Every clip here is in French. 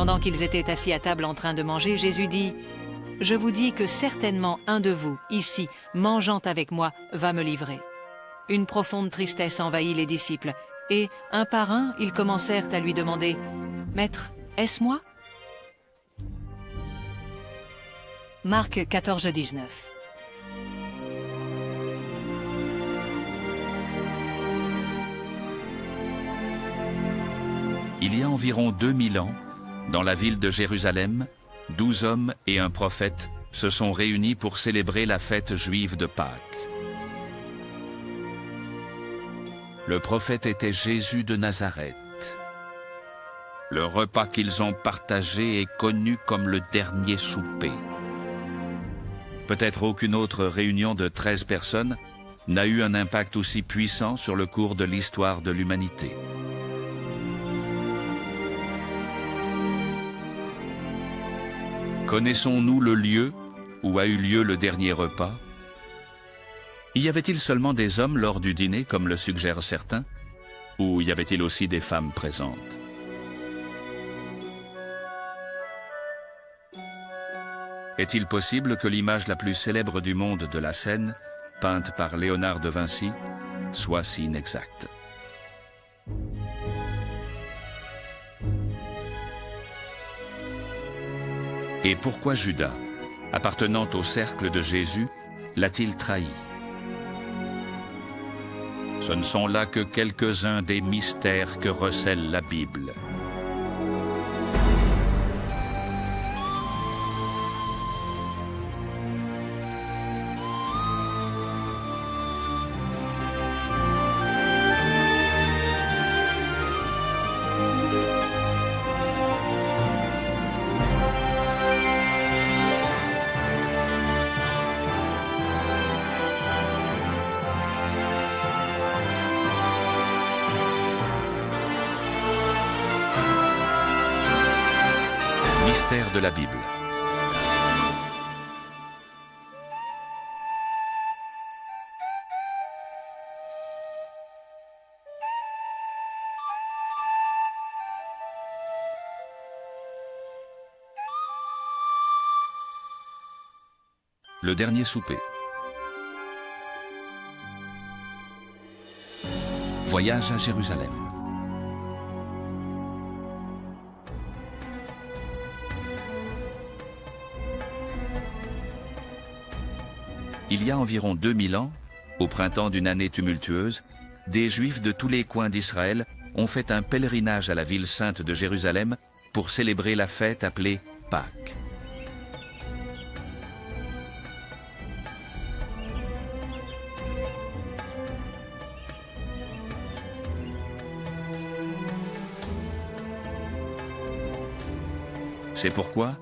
Pendant qu'ils étaient assis à table en train de manger, Jésus dit « Je vous dis que certainement un de vous, ici, mangeant avec moi, va me livrer. » Une profonde tristesse envahit les disciples, et, un par un, ils commencèrent à lui demander « Maître, est-ce moi ?» Marc 14, 19. Il y a environ 2000 ans, dans la ville de Jérusalem, 12 hommes et un prophète se sont réunis pour célébrer la fête juive de Pâques. Le prophète était Jésus de Nazareth. Le repas qu'ils ont partagé est connu comme le dernier souper. Peut-être aucune autre réunion de 13 personnes n'a eu un impact aussi puissant sur le cours de l'histoire de l'humanité. Connaissons-nous le lieu où a eu lieu le dernier repas? Y avait-il seulement des hommes lors du dîner, comme le suggèrent certains, ou y avait-il aussi des femmes présentes? Est-il possible que l'image la plus célèbre du monde de la scène, peinte par Léonard de Vinci, soit si inexacte? Et pourquoi Judas, appartenant au cercle de Jésus, l'a-t-il trahi? Ce ne sont là que quelques-uns des mystères que recèle la Bible. Mystère de la Bible. Le dernier souper. Voyage à Jérusalem. Il y a environ 2000 ans, au printemps d'une année tumultueuse, des Juifs de tous les coins d'Israël ont fait un pèlerinage à la ville sainte de Jérusalem pour célébrer la fête appelée Pâques. C'est pourquoi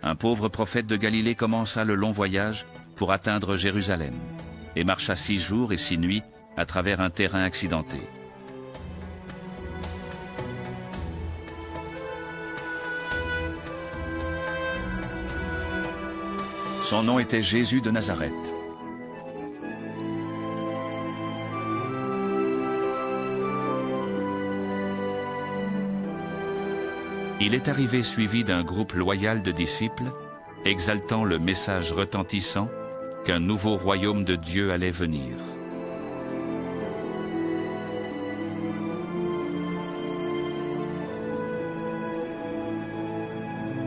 un pauvre prophète de Galilée commença le long voyage pour atteindre Jérusalem, et marcha 6 jours et 6 nuits à travers un terrain accidenté. Son nom était Jésus de Nazareth. Il est arrivé suivi d'un groupe loyal de disciples, exaltant le message retentissant qu'un nouveau royaume de Dieu allait venir.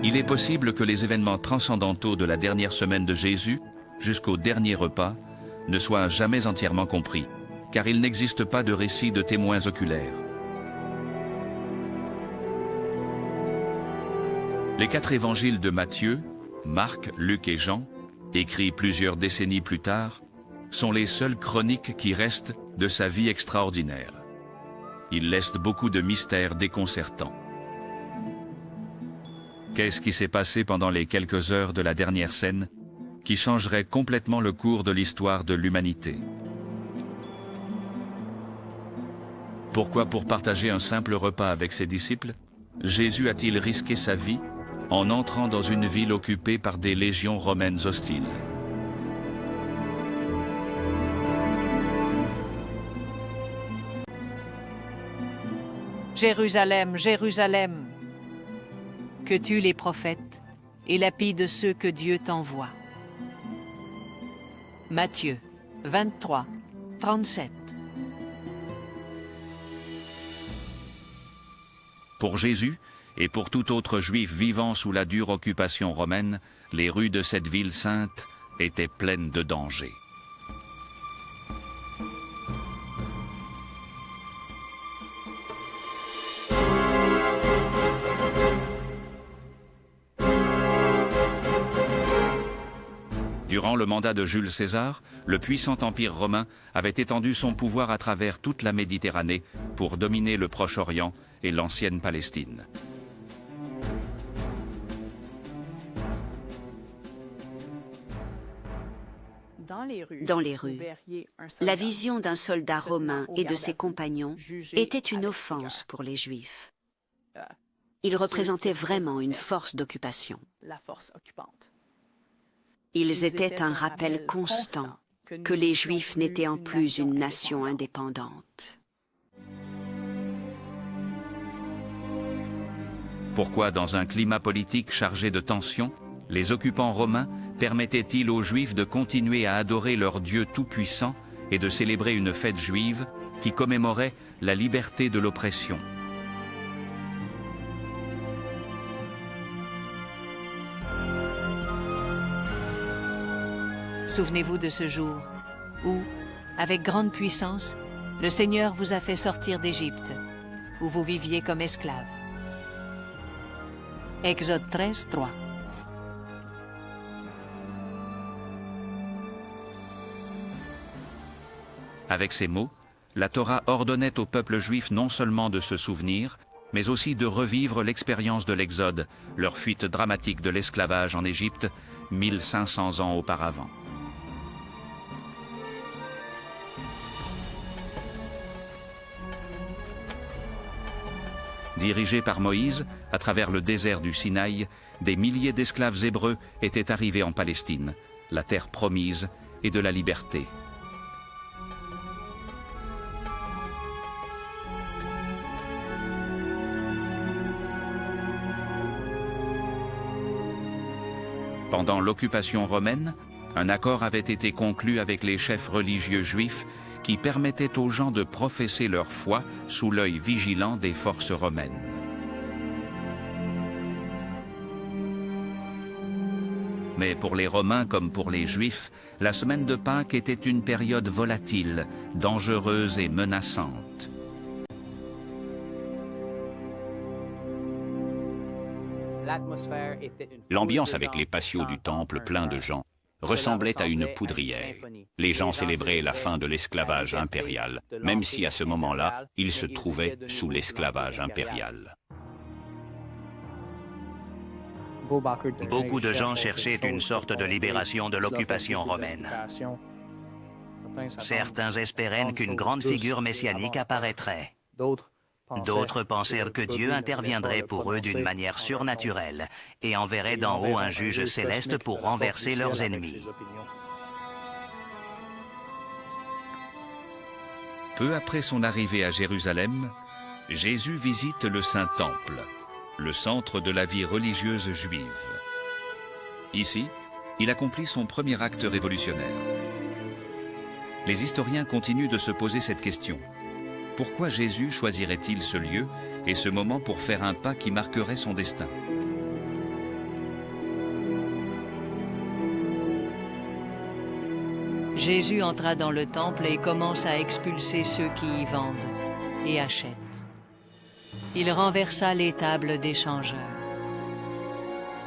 Il est possible que les événements transcendantaux de la dernière semaine de Jésus, jusqu'au dernier repas, ne soient jamais entièrement compris, car il n'existe pas de récit de témoins oculaires. Les 4 évangiles de Matthieu, Marc, Luc et Jean, écrits plusieurs décennies plus tard, sont les seules chroniques qui restent de sa vie extraordinaire. Ils laissent beaucoup de mystères déconcertants. Qu'est-ce qui s'est passé pendant les quelques heures de la dernière scène qui changerait complètement le cours de l'histoire de l'humanité? Pourquoi, pour partager un simple repas avec ses disciples, Jésus a-t-il risqué sa vie en entrant dans une ville occupée par des légions romaines hostiles? Jérusalem, Jérusalem, que tuent les prophètes et lapident ceux que Dieu t'envoie. Matthieu 23, 37. Pour Jésus et pour tout autre juif vivant sous la dure occupation romaine, les rues de cette ville sainte étaient pleines de dangers. Durant le mandat de Jules César, le puissant empire romain avait étendu son pouvoir à travers toute la Méditerranée pour dominer le Proche-Orient et l'ancienne Palestine. Dans les rues, la vision d'un soldat romain et de ses compagnons était une offense pour les Juifs. Ils représentaient vraiment une force d'occupation. Ils étaient un rappel constant que les Juifs n'étaient en plus une nation indépendante. Pourquoi, dans un climat politique chargé de tensions, les occupants romains permettaient-ils aux Juifs de continuer à adorer leur Dieu tout-puissant et de célébrer une fête juive qui commémorait la liberté de l'oppression? Souvenez-vous de ce jour où, avec grande puissance, le Seigneur vous a fait sortir d'Égypte, où vous viviez comme esclaves. Exode 13, 3. Avec ces mots, la Torah ordonnait au peuple juif non seulement de se souvenir, mais aussi de revivre l'expérience de l'Exode, leur fuite dramatique de l'esclavage en Égypte 1500 ans auparavant. Dirigés par Moïse, à travers le désert du Sinaï, des milliers d'esclaves hébreux étaient arrivés en Palestine, la terre promise et de la liberté. Pendant l'occupation romaine, un accord avait été conclu avec les chefs religieux juifs qui permettait aux gens de professer leur foi sous l'œil vigilant des forces romaines. Mais pour les Romains comme pour les Juifs, la semaine de Pâques était une période volatile, dangereuse et menaçante. L'ambiance avec les patios du temple pleins de gens ressemblait à une poudrière. Les gens célébraient la fin de l'esclavage impérial, même si à ce moment-là, ils se trouvaient sous l'esclavage impérial. Beaucoup de gens cherchaient une sorte de libération de l'occupation romaine. Certains espéraient qu'une grande figure messianique apparaîtrait. D'autres pensèrent que Dieu interviendrait pour eux d'une manière surnaturelle et enverrait d'en haut un juge céleste pour renverser leurs ennemis. Peu après son arrivée à Jérusalem, Jésus visite le Saint-Temple, le centre de la vie religieuse juive. Ici, il accomplit son premier acte révolutionnaire. Les historiens continuent de se poser cette question. Pourquoi Jésus choisirait-il ce lieu et ce moment pour faire un pas qui marquerait son destin? Jésus entra dans le temple et commença à expulser ceux qui y vendent et achètent. Il renversa les tables des changeurs.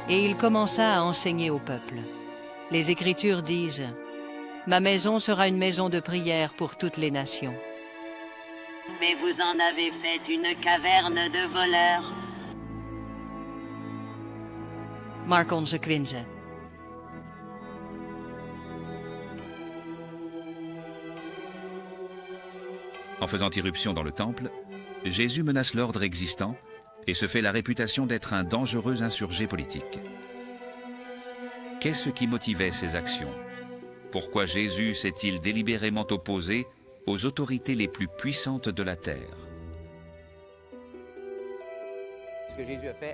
Et il commença à enseigner au peuple. Les Écritures disent « Ma maison sera une maison de prière pour toutes les nations. » Mais vous en avez fait une caverne de voleurs. Mark onze Quinze. En faisant irruption dans le temple, Jésus menace l'ordre existant et se fait la réputation d'être un dangereux insurgé politique. Qu'est-ce qui motivait ces actions? Pourquoi Jésus s'est-il délibérément opposé aux autorités les plus puissantes de la terre?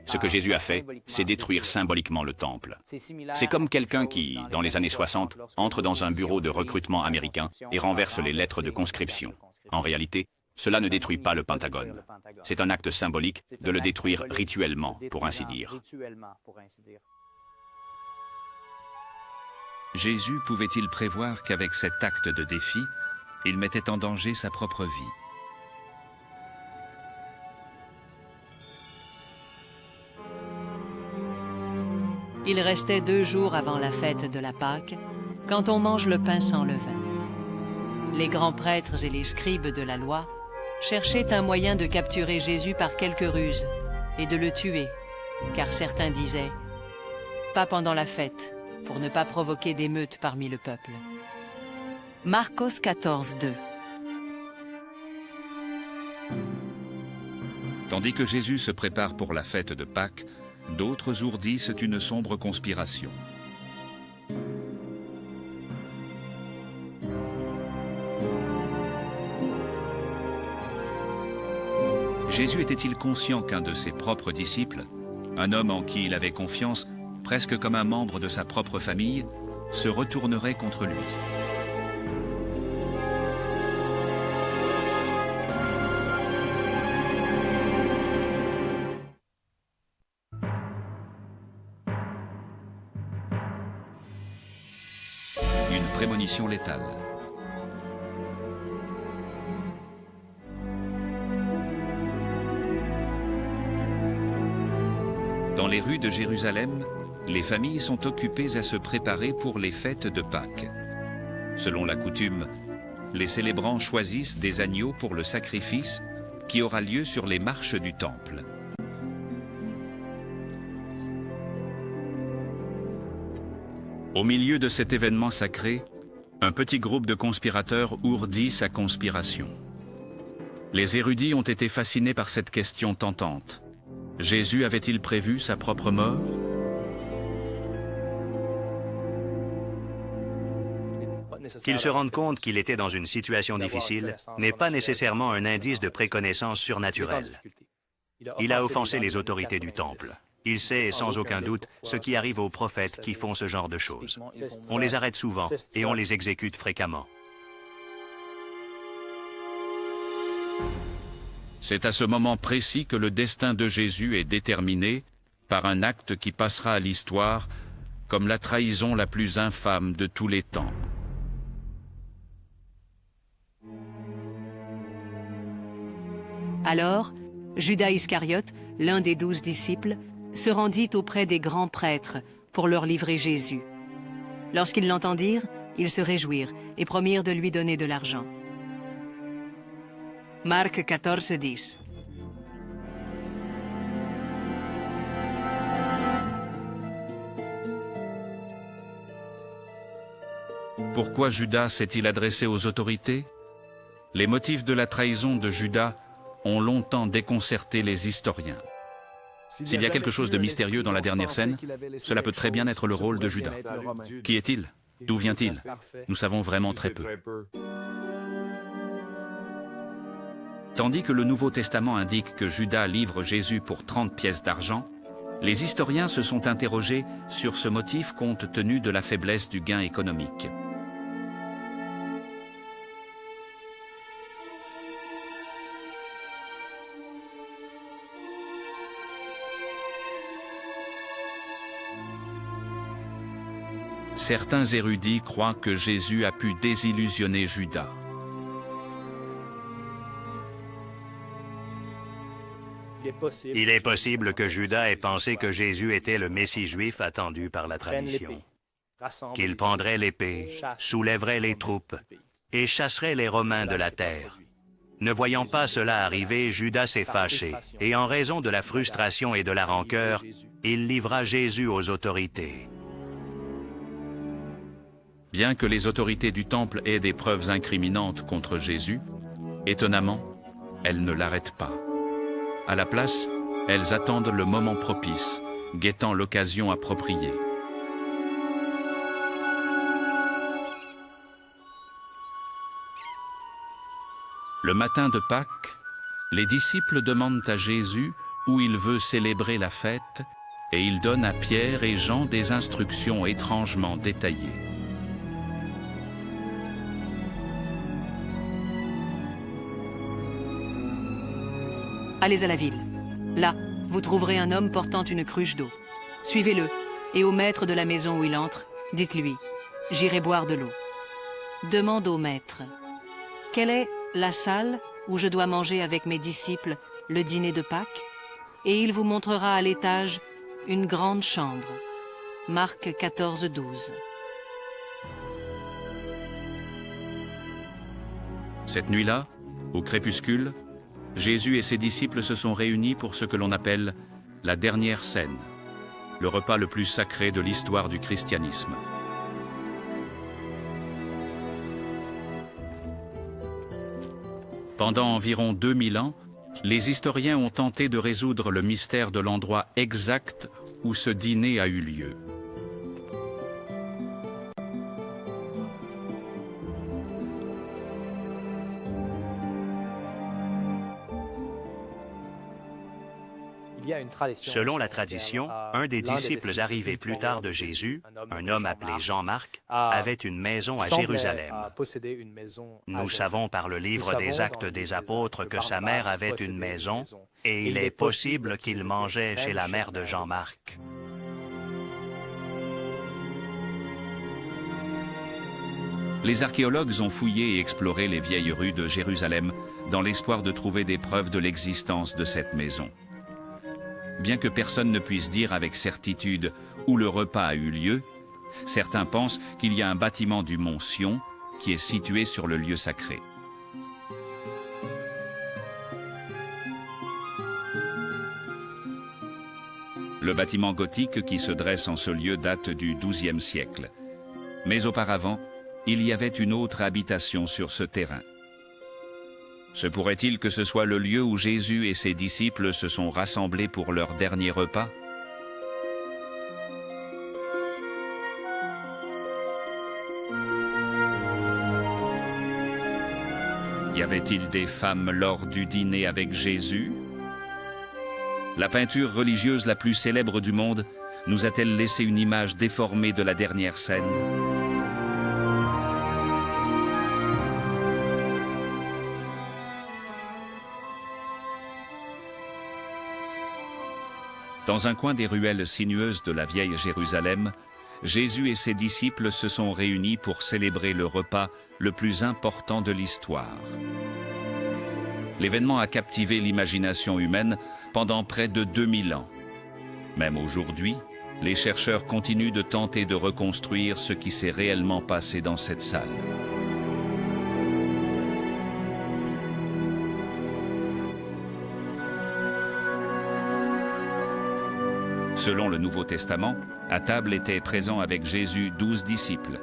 Ce que Jésus a fait, c'est détruire symboliquement le temple. C'est comme quelqu'un qui, dans les années 60, entre dans un bureau de recrutement américain et renverse les lettres de conscription. En réalité, cela ne détruit pas le Pentagone. C'est un acte symbolique de le détruire rituellement, pour ainsi dire. Jésus pouvait-il prévoir qu'avec cet acte de défi, il mettait en danger sa propre vie? Il restait 2 jours avant la fête de la Pâque, quand on mange le pain sans levain. Les grands prêtres et les scribes de la loi cherchaient un moyen de capturer Jésus par quelques ruses et de le tuer, car certains disaient « Pas pendant la fête », pour ne pas provoquer d'émeutes parmi le peuple. Marcos 14, 2. Tandis que Jésus se prépare pour la fête de Pâques, d'autres ourdissent une sombre conspiration. Jésus était-il conscient qu'un de ses propres disciples, un homme en qui il avait confiance, presque comme un membre de sa propre famille, se retournerait contre lui? Une prémonition létale. Dans les rues de Jérusalem, les familles sont occupées à se préparer pour les fêtes de Pâques. Selon la coutume, les célébrants choisissent des agneaux pour le sacrifice qui aura lieu sur les marches du temple. Au milieu de cet événement sacré, un petit groupe de conspirateurs ourdit sa conspiration. Les érudits ont été fascinés par cette question tentante. Jésus avait-il prévu sa propre mort? Qu'il se rende compte qu'il était dans une situation difficile n'est pas nécessairement un indice de préconnaissance surnaturelle. Il a offensé les autorités du temple. Il sait sans aucun doute ce qui arrive aux prophètes qui font ce genre de choses. On les arrête souvent et on les exécute fréquemment. C'est à ce moment précis que le destin de Jésus est déterminé par un acte qui passera à l'histoire comme la trahison la plus infâme de tous les temps. Alors, Judas Iscariote, l'un des 12 disciples, se rendit auprès des grands prêtres pour leur livrer Jésus. Lorsqu'ils l'entendirent, ils se réjouirent et promirent de lui donner de l'argent. Marc 14, 10. Pourquoi Judas s'est-il adressé aux autorités? Les motifs de la trahison de Judas ont longtemps déconcerté les historiens. S'il y a quelque chose de mystérieux dans la dernière scène, cela peut très bien être le rôle de Judas. Qui est-il? D'où vient-il? Nous savons vraiment très peu. Tandis que le Nouveau Testament indique que Judas livre Jésus pour 30 pièces d'argent, les historiens se sont interrogés sur ce motif compte tenu de la faiblesse du gain économique. Certains érudits croient que Jésus a pu désillusionner Judas. Il est possible que Judas ait pensé que Jésus était le Messie juif attendu par la tradition, qu'il prendrait l'épée, soulèverait les troupes et chasserait les Romains de la terre. Ne voyant pas cela arriver, Judas s'est fâché, et en raison de la frustration et de la rancœur, il livra Jésus aux autorités. Bien que les autorités du temple aient des preuves incriminantes contre Jésus, étonnamment, elles ne l'arrêtent pas. À la place, elles attendent le moment propice, guettant l'occasion appropriée. Le matin de Pâques, les disciples demandent à Jésus où il veut célébrer la fête et il donne à Pierre et Jean des instructions étrangement détaillées. Allez à la ville. Là, vous trouverez un homme portant une cruche d'eau. Suivez-le, et au maître de la maison où il entre, dites-lui, « J'irai boire de l'eau ». Demande au maître, « Quelle est la salle où je dois manger avec mes disciples le dîner de Pâques ?» Et il vous montrera à l'étage une grande chambre. Marc 14, 12. Cette nuit-là, au crépuscule, Jésus et ses disciples se sont réunis pour ce que l'on appelle la dernière scène, le repas le plus sacré de l'histoire du christianisme. Pendant environ 2000 ans, les historiens ont tenté de résoudre le mystère de l'endroit exact où ce dîner a eu lieu. Selon la tradition, un des disciples arrivés plus tard de Jésus, un homme appelé Jean-Marc, avait une maison à Jérusalem. Nous savons par le livre des Actes des Apôtres que sa mère avait une maison et il est possible qu'il mangeait chez la mère de Jean-Marc. Les archéologues ont fouillé et exploré les vieilles rues de Jérusalem dans l'espoir de trouver des preuves de l'existence de cette maison. Bien que personne ne puisse dire avec certitude où le repas a eu lieu, certains pensent qu'il y a un bâtiment du mont Sion qui est situé sur le lieu sacré. Le bâtiment gothique qui se dresse en ce lieu date du XIIe siècle. Mais auparavant, il y avait une autre habitation sur ce terrain. Se pourrait-il que ce soit le lieu où Jésus et ses disciples se sont rassemblés pour leur dernier repas? Y avait-il des femmes lors du dîner avec Jésus? La peinture religieuse la plus célèbre du monde nous a-t-elle laissé une image déformée de la dernière scène? Dans un coin des ruelles sinueuses de la vieille Jérusalem, Jésus et ses disciples se sont réunis pour célébrer le repas le plus important de l'histoire. L'événement a captivé l'imagination humaine pendant près de 2000 ans. Même aujourd'hui, les chercheurs continuent de tenter de reconstruire ce qui s'est réellement passé dans cette salle. Selon le Nouveau Testament, à table étaient présents avec Jésus 12 disciples.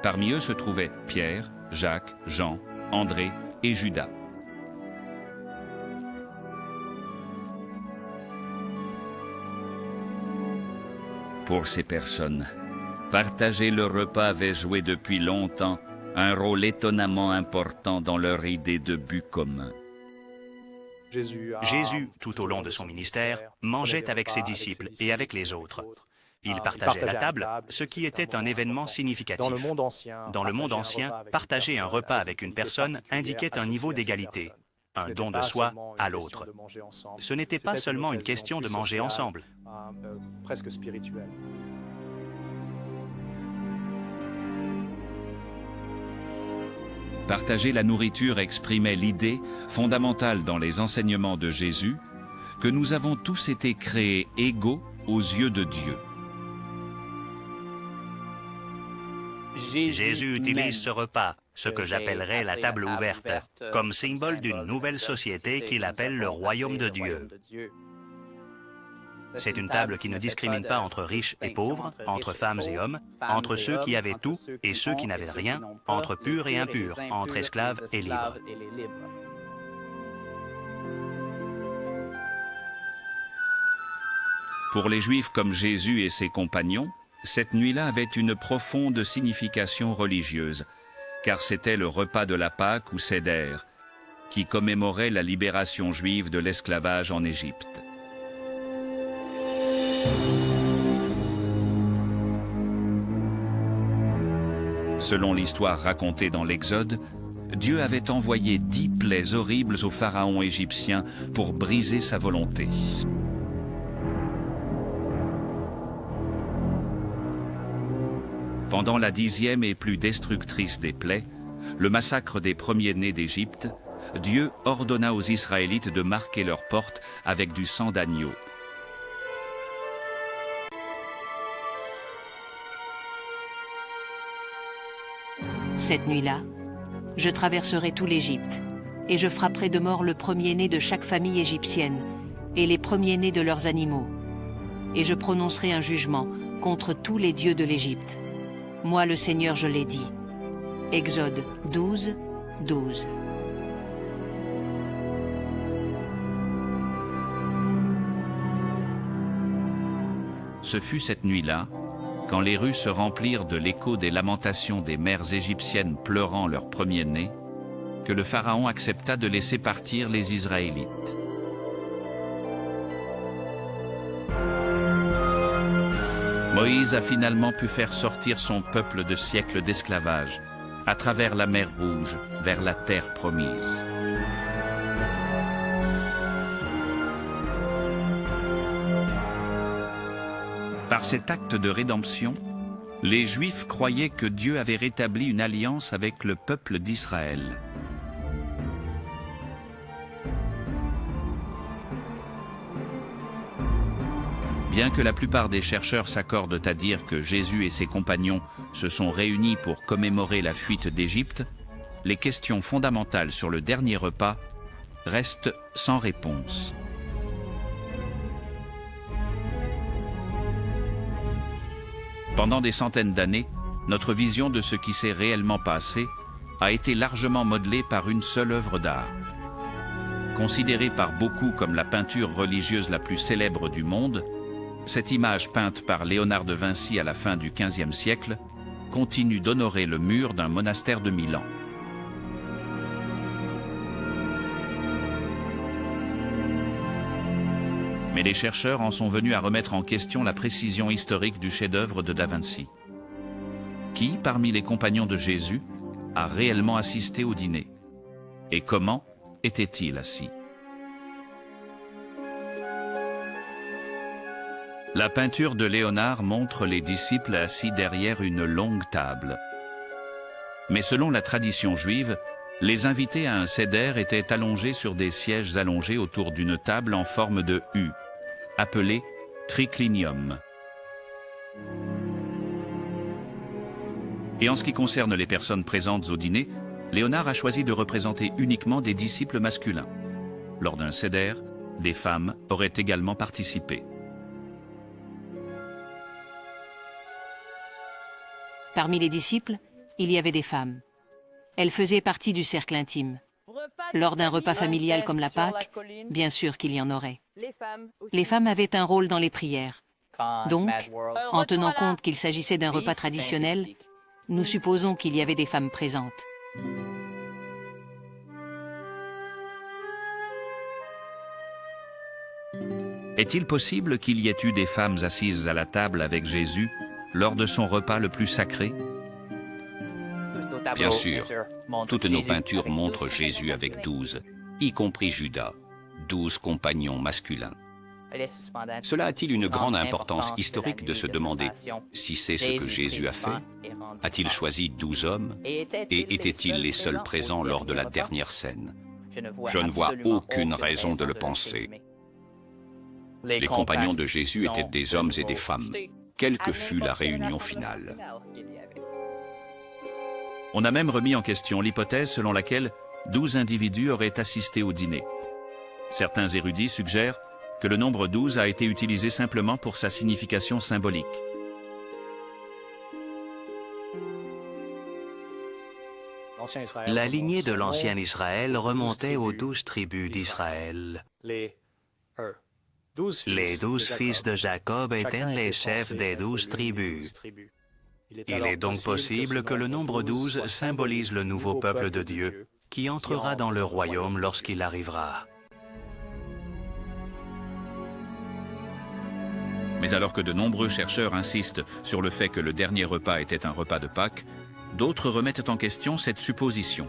Parmi eux se trouvaient Pierre, Jacques, Jean, André et Judas. Pour ces personnes, partager le repas avait joué depuis longtemps un rôle étonnamment important dans leur idée de but commun. Jésus, tout au long de son ministère, mangeait avec ses disciples et avec les autres. Il partageait la table, ce qui était un événement significatif. Dans le monde ancien, partager un repas avec une personne indiquait un niveau d'égalité, un don de soi à l'autre. Ce n'était pas seulement une question de manger ensemble. Presque spirituel. Partager la nourriture exprimait l'idée, fondamentale dans les enseignements de Jésus, que nous avons tous été créés égaux aux yeux de Dieu. Jésus utilise ce repas, ce que j'appellerais la table ouverte, comme symbole d'une nouvelle société qu'il appelle le royaume de Dieu. C'est une table qui ne discrimine pas entre riches et pauvres, entre femmes et hommes, entre ceux qui avaient tout et ceux qui n'avaient rien, entre purs et impurs, entre esclaves et libres. Pour les Juifs comme Jésus et ses compagnons, cette nuit-là avait une profonde signification religieuse, car c'était le repas de la Pâque ou Seder, qui commémorait la libération juive de l'esclavage en Égypte. Selon l'histoire racontée dans l'Exode, Dieu avait envoyé 10 plaies horribles au pharaon égyptien pour briser sa volonté. Pendant la 10e et plus destructrice des plaies, le massacre des premiers-nés d'Égypte, Dieu ordonna aux Israélites de marquer leurs portes avec du sang d'agneau. Cette nuit-là, je traverserai tout l'Égypte, et je frapperai de mort le premier-né de chaque famille égyptienne, et les premiers-nés de leurs animaux. Et je prononcerai un jugement contre tous les dieux de l'Égypte. Moi, le Seigneur, je l'ai dit. Exode 12, 12. Ce fut cette nuit-là, quand les rues se remplirent de l'écho des lamentations des mères égyptiennes pleurant leur premier-né, que le Pharaon accepta de laisser partir les Israélites. Moïse a finalement pu faire sortir son peuple de siècles d'esclavage, à travers la mer Rouge, vers la terre promise. Par cet acte de rédemption, les Juifs croyaient que Dieu avait rétabli une alliance avec le peuple d'Israël. Bien que la plupart des chercheurs s'accordent à dire que Jésus et ses compagnons se sont réunis pour commémorer la fuite d'Égypte, les questions fondamentales sur le dernier repas restent sans réponse. Pendant des centaines d'années, notre vision de ce qui s'est réellement passé a été largement modelée par une seule œuvre d'art. Considérée par beaucoup comme la peinture religieuse la plus célèbre du monde, cette image peinte par Léonard de Vinci à la fin du XVe siècle continue d'honorer le mur d'un monastère de Milan. Mais les chercheurs en sont venus à remettre en question la précision historique du chef-d'œuvre de Da Vinci. Qui, parmi les compagnons de Jésus, a réellement assisté au dîner? Et comment était-il assis? La peinture de Léonard montre les disciples assis derrière une longue table. Mais selon la tradition juive, les invités à un seder étaient allongés sur des sièges allongés autour d'une table en forme de U, appelée triclinium. Et en ce qui concerne les personnes présentes au dîner, Léonard a choisi de représenter uniquement des disciples masculins. Lors d'un seder, des femmes auraient également participé. Parmi les disciples, il y avait des femmes. Elles faisaient partie du cercle intime. Lors d'un repas familial comme la Pâque, bien sûr qu'il y en aurait. Les femmes avaient un rôle dans les prières. Donc, en tenant compte qu'il s'agissait d'un repas traditionnel, nous supposons qu'il y avait des femmes présentes. Est-il possible qu'il y ait eu des femmes assises à la table avec Jésus lors de son repas le plus sacré? Bien sûr, toutes nos peintures montrent Jésus avec 12, y compris Judas, 12 compagnons masculins. Cela a-t-il une grande importance historique de se demander si c'est ce que Jésus a fait? A-t-il choisi 12 hommes? Et étaient-ils les seuls présents lors de la dernière scène? Je ne vois aucune raison de le penser. Les compagnons de Jésus étaient des hommes et des femmes, quelle que fût la réunion finale. On a même remis en question l'hypothèse selon laquelle 12 individus auraient assisté au dîner. Certains érudits suggèrent que le nombre 12 a été utilisé simplement pour sa signification symbolique. La lignée de l'ancien Israël remontait aux 12 tribus d'Israël. Les 12 fils de Jacob étaient les chefs des 12 tribus. Il est donc possible que le nombre 12 symbolise le nouveau peuple de Dieu qui entrera dans le royaume lorsqu'il arrivera. Mais alors que de nombreux chercheurs insistent sur le fait que le dernier repas était un repas de Pâques, d'autres remettent en question cette supposition.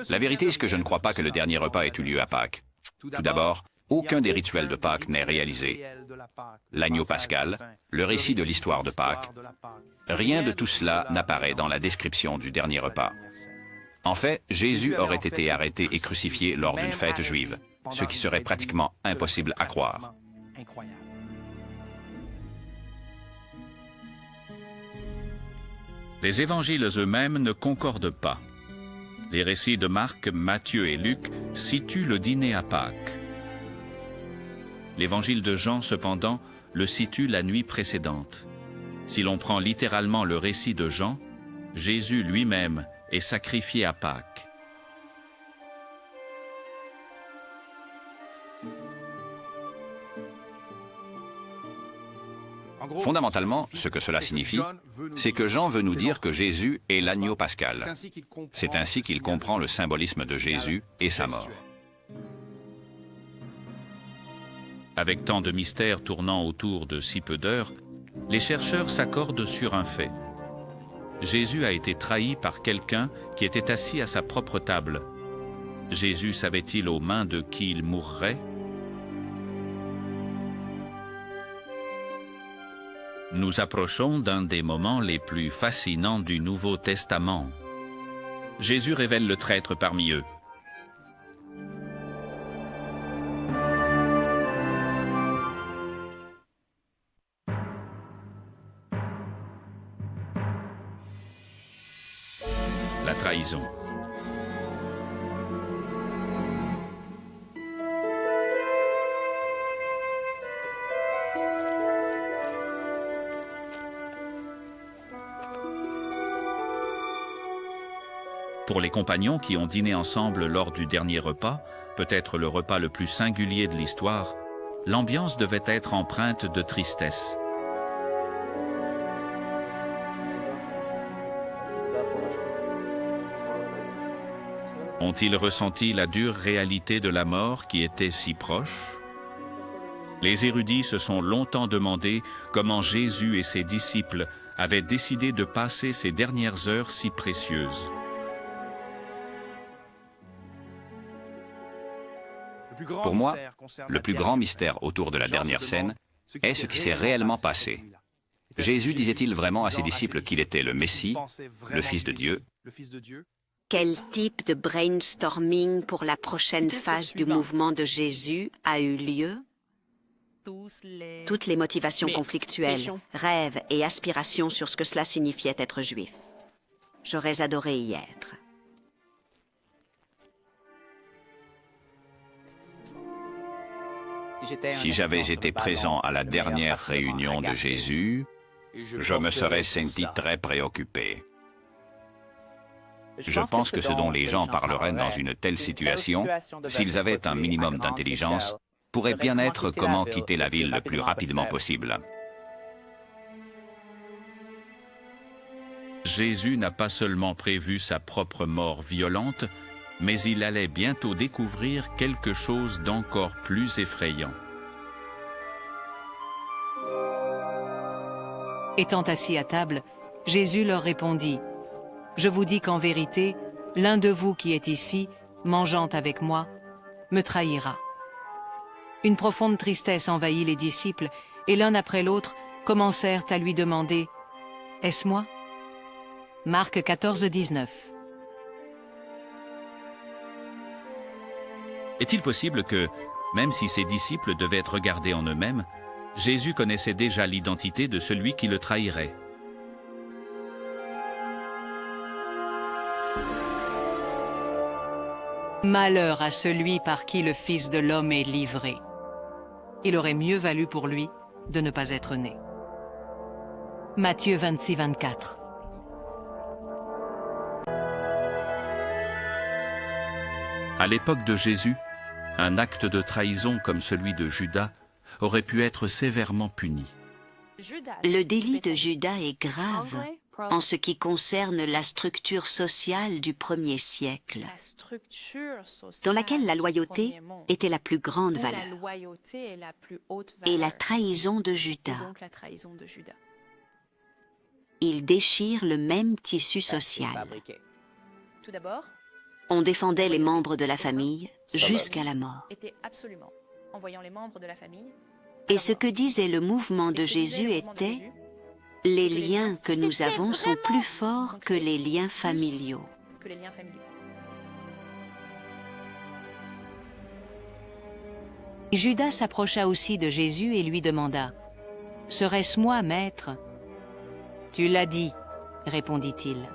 La vérité est que je ne crois pas que le dernier repas ait eu lieu à Pâques. Tout d'abord, aucun des rituels de Pâques n'est réalisé. L'agneau pascal, le récit de l'histoire de Pâques, rien de tout cela n'apparaît dans la description du dernier repas. En fait, Jésus aurait été arrêté et crucifié lors d'une fête juive, ce qui serait pratiquement impossible à croire. Les évangiles eux-mêmes ne concordent pas. Les récits de Marc, Matthieu et Luc situent le dîner à Pâques. L'évangile de Jean, cependant, le situe la nuit précédente. Si l'on prend littéralement le récit de Jean, Jésus lui-même est sacrifié à Pâques. Fondamentalement, ce que cela signifie, c'est que Jean veut nous dire que Jésus est l'agneau pascal. C'est ainsi qu'il comprend le symbolisme de Jésus et sa mort. Avec tant de mystères tournant autour de si peu d'heures, les chercheurs s'accordent sur un fait. Jésus a été trahi par quelqu'un qui était assis à sa propre table. Jésus savait-il aux mains de qui il mourrait? Nous approchons d'un des moments les plus fascinants du Nouveau Testament. Jésus révèle le traître parmi eux. La trahison. Pour les compagnons qui ont dîné ensemble lors du dernier repas, peut-être le repas le plus singulier de l'histoire, l'ambiance devait être empreinte de tristesse. Ont-ils ressenti la dure réalité de la mort qui était si proche? Les érudits se sont longtemps demandé comment Jésus et ses disciples avaient décidé de passer ces dernières heures si précieuses. Pour moi, le plus grand mystère autour de la dernière scène est ce qui s'est réellement passé. Jésus disait-il vraiment à ses disciples qu'il était le Messie, le Fils de Dieu? Quel type de brainstorming pour la prochaine phase du mouvement de Jésus a eu lieu? Toutes les motivations conflictuelles, rêves et aspirations sur ce que cela signifiait être juif. J'aurais adoré y être. Si j'avais été présent à la dernière réunion de Jésus, je me serais senti très préoccupé. Je pense que ce dont les gens parleraient dans une telle situation, s'ils avaient un minimum d'intelligence, pourrait bien être comment quitter la ville le plus rapidement possible. Jésus n'a pas seulement prévu sa propre mort violente, mais il allait bientôt découvrir quelque chose d'encore plus effrayant. Étant assis à table, Jésus leur répondit, « Je vous dis qu'en vérité, l'un de vous qui est ici, mangeant avec moi, me trahira. » Une profonde tristesse envahit les disciples, et l'un après l'autre commencèrent à lui demander, « Est-ce moi ?» Marc 14, 19. Est-il possible que, même si ses disciples devaient être regardés en eux-mêmes, Jésus connaissait déjà l'identité de celui qui le trahirait? Malheur à celui par qui le Fils de l'homme est livré. Il aurait mieux valu pour lui de ne pas être né. Matthieu 26, 24. À l'époque de Jésus, un acte de trahison comme celui de Judas aurait pu être sévèrement puni. Le délit de Judas est grave en ce qui concerne la structure sociale du premier siècle, dans laquelle la loyauté était la plus grande valeur, et la trahison de Judas ils déchirent le même tissu social. Tout d'abord, On défendait les membres de la famille jusqu'à la mort. était absolument, en voyant les membres de la famille, Et ce que disait le mouvement de Jésus était « Les liens que nous avons sont plus forts que les liens familiaux. que les liens familiaux. » Judas s'approcha aussi de Jésus et lui demanda « Serait-ce moi, maître ?» « Tu l'as dit, » répondit-il.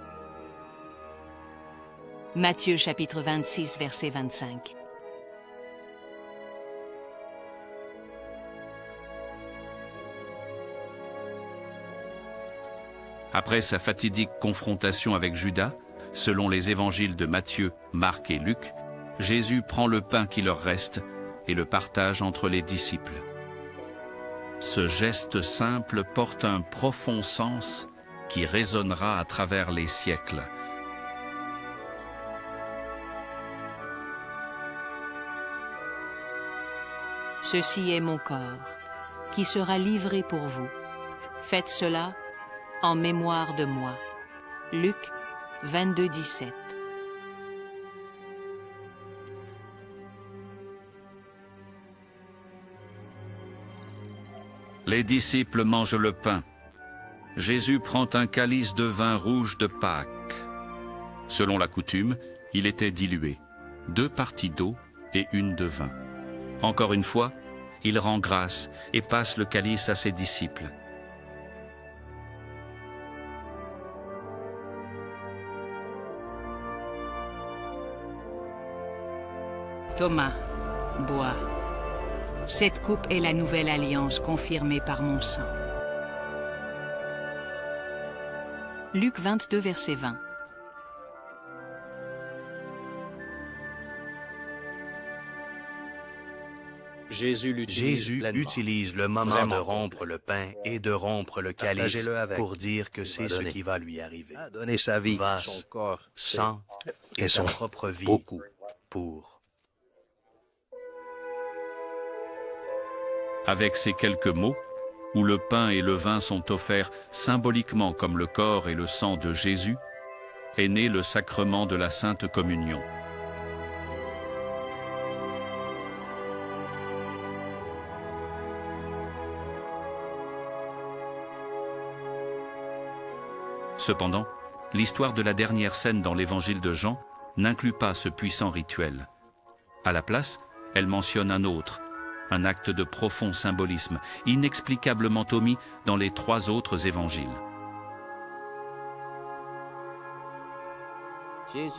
Matthieu chapitre 26, verset 25. Après sa fatidique confrontation avec Judas, selon les évangiles de Matthieu, Marc et Luc, Jésus prend le pain qui leur reste et le partage entre les disciples. Ce geste simple porte un profond sens qui résonnera à travers les siècles. Ceci est mon corps, qui sera livré pour vous. Faites cela en mémoire de moi. Luc 22, 17. Les disciples mangent le pain. Jésus prend un calice de vin rouge de Pâques. Selon la coutume, il était dilué, 2 parties d'eau et 1 de vin. Encore une fois, il rend grâce et passe le calice à ses disciples. Thomas, bois. Cette coupe est la nouvelle alliance confirmée par mon sang. Luc 22, verset 20. Jésus utilise le moment de rompre le pain et de rompre le calice pour dire que c'est ce qui va lui arriver. Donner sa vie, Son corps, sang et son propre vie pour... Avec ces quelques mots, où le pain et le vin sont offerts symboliquement comme le corps et le sang de Jésus, est né le sacrement de la Sainte Communion. Cependant, l'histoire de la dernière scène dans l'évangile de Jean n'inclut pas ce puissant rituel. À la place, elle mentionne un autre, un acte de profond symbolisme, inexplicablement omis dans les 3 autres évangiles.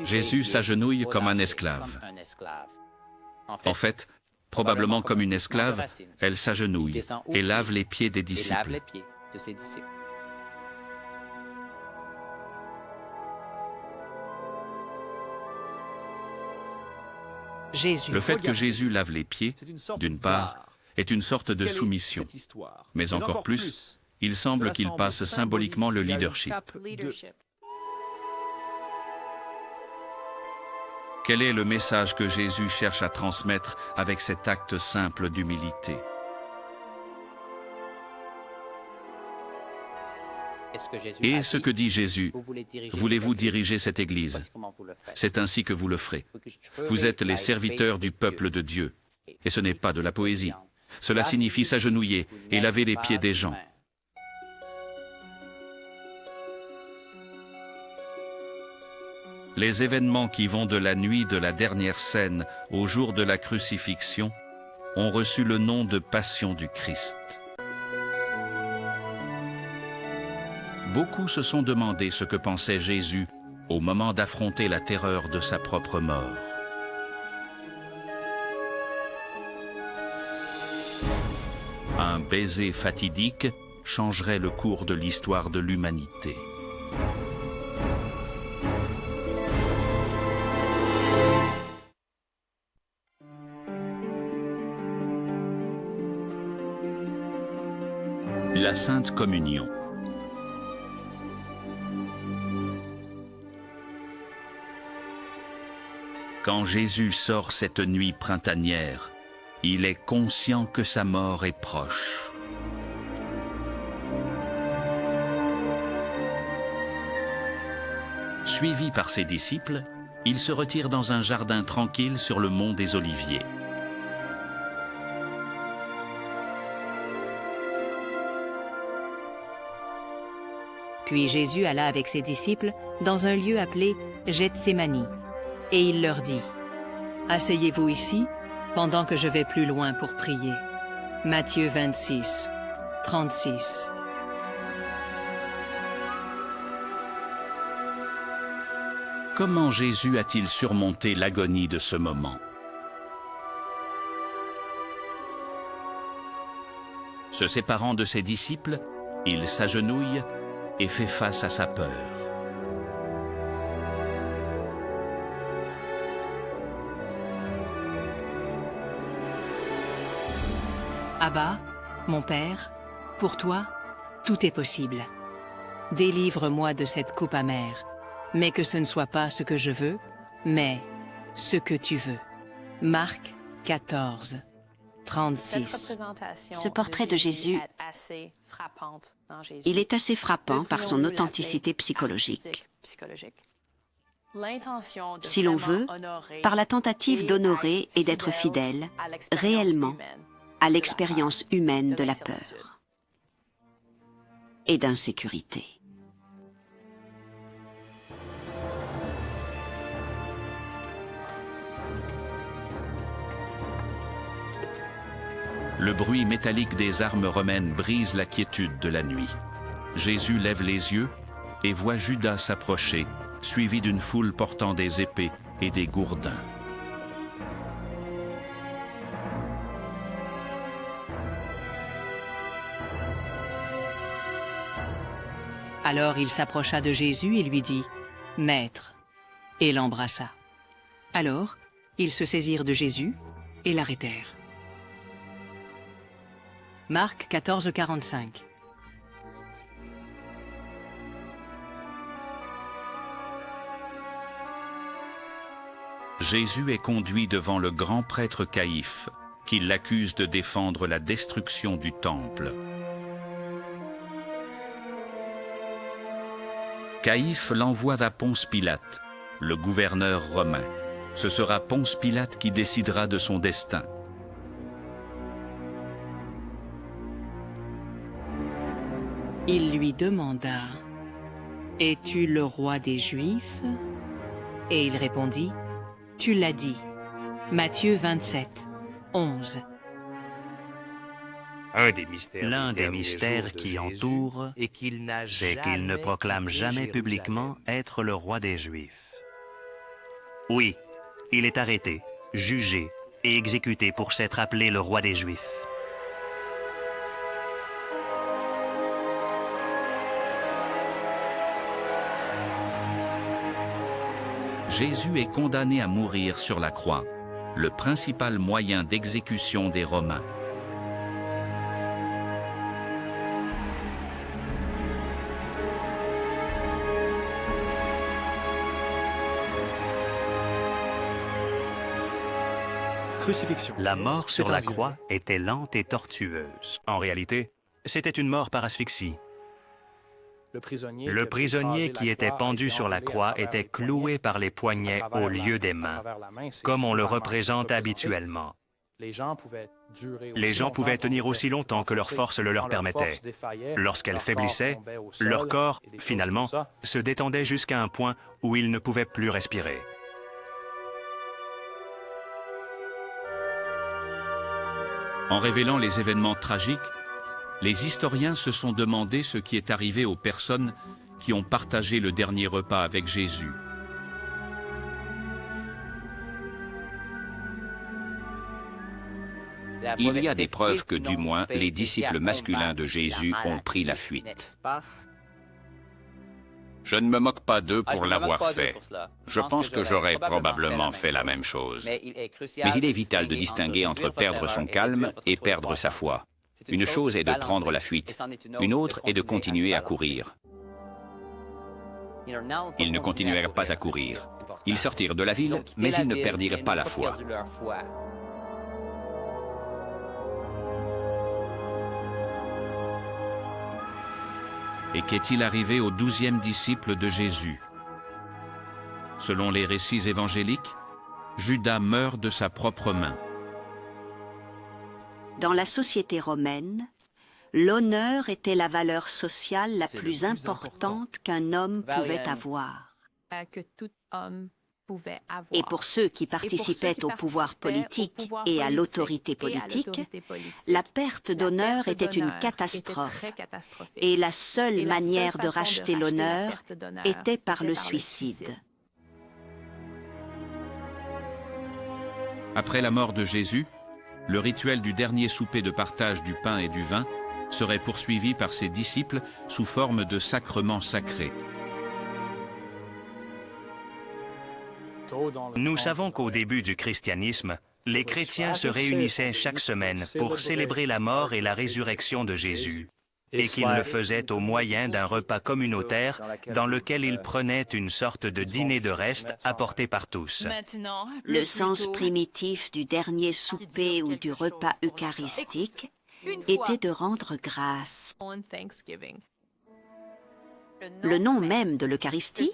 Jésus s'agenouille comme un esclave. En fait, probablement comme une esclave, elle s'agenouille et lave les pieds des disciples. Le fait que Jésus lave les pieds, d'une part, est une sorte de soumission. Mais encore plus, il semble qu'il passe symboliquement le leadership. Quel est le message que Jésus cherche à transmettre avec cet acte simple d'humilité? Et ce que dit Jésus, voulez-vous diriger cette Église? C'est ainsi que vous le ferez. Vous êtes les serviteurs du peuple de Dieu. Et ce n'est pas de la poésie. Cela signifie s'agenouiller et laver les pieds des gens. Les événements qui vont de la nuit de la dernière scène au jour de la crucifixion ont reçu le nom de Passion du Christ. Beaucoup se sont demandé ce que pensait Jésus au moment d'affronter la terreur de sa propre mort. Un baiser fatidique changerait le cours de l'histoire de l'humanité. La Sainte Communion. Quand Jésus sort cette nuit printanière, il est conscient que sa mort est proche. Suivi par ses disciples, il se retire dans un jardin tranquille sur le mont des Oliviers. Puis Jésus alla avec ses disciples dans un lieu appelé Gethsémani, et il leur dit, « Asseyez-vous ici, pendant que je vais plus loin pour prier. » Matthieu 26, 36. Comment Jésus a-t-il surmonté l'agonie de ce moment? Se séparant de ses disciples, il s'agenouille et fait face à sa peur. Abba, mon Père, pour toi, tout est possible. Délivre-moi de cette coupe amère, mais que ce ne soit pas ce que je veux, mais ce que tu veux. Marc 14, 36. Ce portrait de Jésus, il est assez frappant par son authenticité psychologique. Si l'on veut, par la tentative d'honorer et d'être fidèle réellement à l'expérience humaine de la peur et d'insécurité. Le bruit métallique des armes romaines brise la quiétude de la nuit. Jésus lève les yeux et voit Judas s'approcher, suivi d'une foule portant des épées et des gourdins. Alors il s'approcha de Jésus et lui dit, « Maître », et l'embrassa. Alors, ils se saisirent de Jésus et l'arrêtèrent. Marc 14, 45. Jésus est conduit devant le grand prêtre Caïphe, qui l'accuse de défendre la destruction du temple. Caïphe l'envoie à Ponce Pilate, le gouverneur romain. Ce sera Ponce Pilate qui décidera de son destin. Il lui demanda, « Es-tu le roi des Juifs ?» Et il répondit, « Tu l'as dit. » Matthieu 27, 11. L'un des mystères qui entoure, c'est qu'il ne proclame jamais publiquement être le roi des Juifs. Oui, il est arrêté, jugé et exécuté pour s'être appelé le roi des Juifs. Jésus est condamné à mourir sur la croix, le principal moyen d'exécution des Romains. La mort sur la croix était lente et tortueuse. En réalité, c'était une mort par asphyxie. Le prisonnier qui était pendu sur la croix était cloué par les poignets au lieu des mains, comme on le représente habituellement. Les gens pouvaient tenir aussi longtemps que leur force le leur permettait. Lorsqu'elle faiblissait, leur corps, finalement, se détendait jusqu'à un point où ils ne pouvaient plus respirer. En révélant les événements tragiques, les historiens se sont demandé ce qui est arrivé aux personnes qui ont partagé le dernier repas avec Jésus. Il y a des preuves que, du moins, les disciples masculins de Jésus ont pris la fuite. Je ne me moque pas d'eux pour l'avoir fait. Je pense que j'aurais probablement fait la même chose. Mais il est vital de distinguer entre perdre son calme et perdre sa foi. Une chose est de prendre la fuite, une autre est de continuer à courir. Ils ne continuèrent pas à courir. Ils sortirent de la ville, mais ils ne perdirent pas la foi. Et qu'est-il arrivé au 12e disciple de Jésus? Selon les récits évangéliques, Judas meurt de sa propre main. Dans la société romaine, l'honneur était la valeur sociale la plus importante qu'un homme pouvait avoir. Que tout homme pouvait avoir. Et pour ceux qui participaient au pouvoir politique et à l'autorité politique, la perte d'honneur était une catastrophe. Et la seule manière de racheter l'honneur était par le suicide. Après la mort de Jésus, le rituel du dernier souper de partage du pain et du vin serait poursuivi par ses disciples sous forme de sacrements sacrés. Nous savons qu'au début du christianisme, les chrétiens se réunissaient chaque semaine pour célébrer la mort et la résurrection de Jésus, et qu'ils le faisaient au moyen d'un repas communautaire dans lequel ils prenaient une sorte de dîner de reste apporté par tous. Le sens primitif du dernier souper ou du repas eucharistique était de rendre grâce. Le nom même de l'Eucharistie,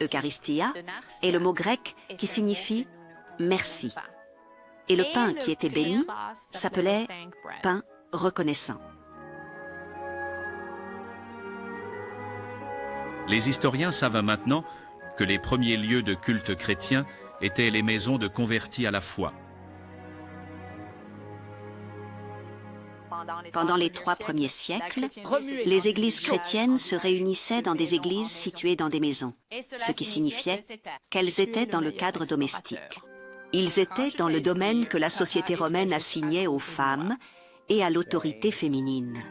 Eucharistia, est le mot grec qui signifie « merci ». Et le pain qui était béni s'appelait « pain reconnaissant ». Les historiens savent maintenant que les premiers lieux de culte chrétien étaient les maisons de convertis à la foi. Pendant les 3 premiers siècles, les églises chrétiennes se réunissaient dans des églises situées dans des maisons, ce qui signifiait qu'elles étaient dans le cadre domestique. Ils étaient dans le domaine que la société romaine assignait aux femmes et à l'autorité féminine.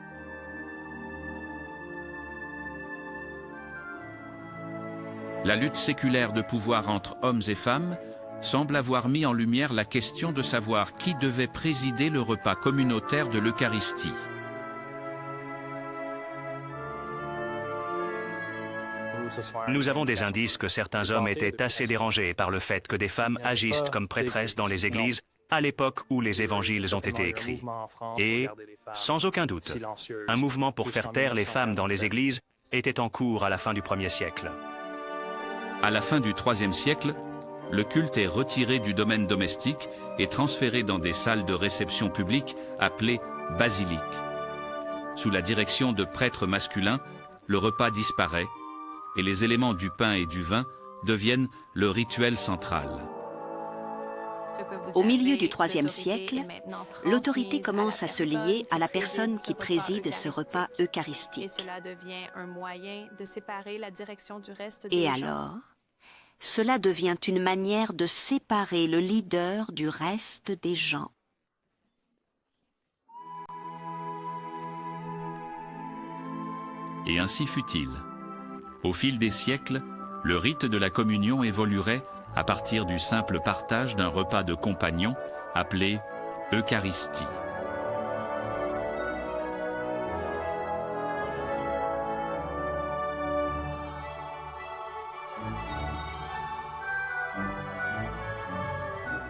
La lutte séculaire de pouvoir entre hommes et femmes semble avoir mis en lumière la question de savoir qui devait présider le repas communautaire de l'Eucharistie. Nous avons des indices que certains hommes étaient assez dérangés par le fait que des femmes agissent comme prêtresses dans les églises à l'époque où les évangiles ont été écrits. Et, sans aucun doute, un mouvement pour faire taire les femmes dans les églises était en cours à la fin du 1er siècle. À la fin du IIIe siècle, le culte est retiré du domaine domestique et transféré dans des salles de réception publique appelées basiliques. Sous la direction de prêtres masculins, le repas disparaît et les éléments du pain et du vin deviennent le rituel central. Au milieu du IIIe siècle, l'autorité commence à se lier à la personne qui préside ce repas eucharistique. Et alors, cela devient une manière de séparer le leader du reste des gens. Et ainsi fut-il. Au fil des siècles, le rite de la communion évoluerait à partir du simple partage d'un repas de compagnons appelé Eucharistie.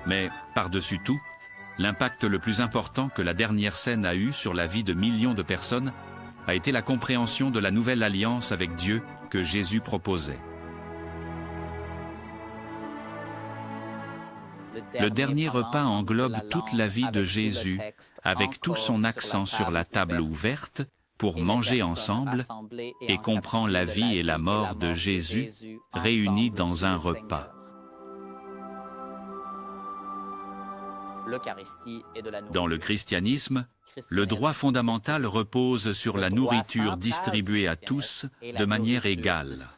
Mais, par-dessus tout, l'impact le plus important que la dernière scène a eu sur la vie de millions de personnes a été la compréhension de la nouvelle alliance avec Dieu que Jésus proposait. Le dernier repas englobe toute la vie de Jésus, avec tout son accent sur la table ouverte pour manger ensemble, et comprend la vie et la mort de Jésus réunis dans un repas. Dans le christianisme, le droit fondamental repose sur la nourriture distribuée à tous de manière égale.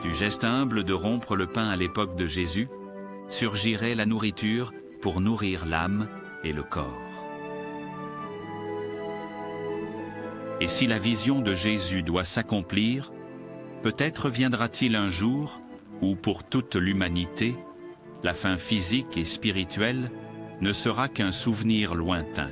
Du geste humble de rompre le pain à l'époque de Jésus, surgirait la nourriture pour nourrir l'âme et le corps. Et si la vision de Jésus doit s'accomplir, peut-être viendra-t-il un jour où, pour toute l'humanité, la fin physique et spirituelle ne sera qu'un souvenir lointain.